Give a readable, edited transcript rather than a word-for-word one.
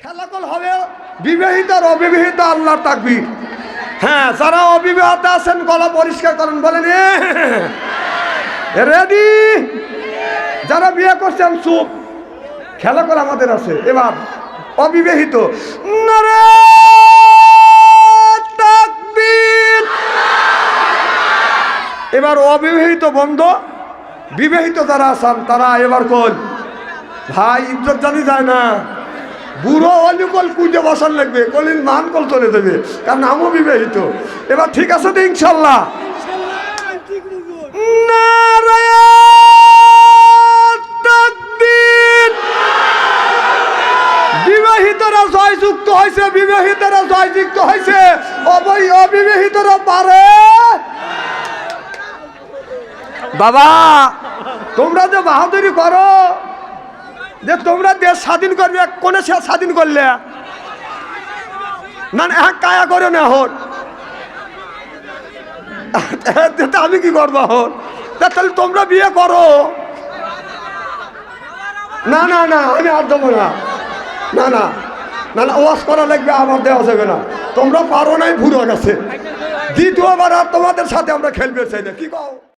খেলাকল হবে বিবাহিত আর অবিবাহিত, আল্লাহর তাকবীর। হ্যাঁ, যারা অবিবাহিত আছেন গলা পরিষ্কার করেন, বলেন রেডি। যারা বিয়ে করছেন চুপ, খেলাকল আমাদের আছে। এবার অবিবাহিত, নারে তাকবীর। এবার অবিবাহিত বন্ধ, বিবাহিত যারা আছেন তারা এবার কল ভাই, ইজ্জত জানি যায় না, বুড়ো হলি কল কুঁজে বসার লাগবে, কলিল মান কল চলে দেবে, কারণ আমিও বিবাহিত। এবার ঠিক আছে তো ইনশাল্লাহ? বিবাহিতরা জয়যুক্ত হয়েছে, বিবাহিতরা জয়যুক্ত হয়েছে, অবিবাহিতরা পারে। বাবা, তোমরা যে বাহাদুরি করো যে তোমরা দেশ স্বাধীন করবে, কোন স্বাধীন করলে না? কায়া করে না হন, আমি কি করবো হন? তাহলে তোমরা বিয়ে করো। না না না, আমি আর দেবো না, না না না না, ওয়াশ করা লাগবে, আমার দেওয়া যাবে না। তোমরা পারো নাই, ভুলে গেছে। দ্বিতীয়বার আর তোমাদের সাথে আমরা খেলবে চাই না, কি কও?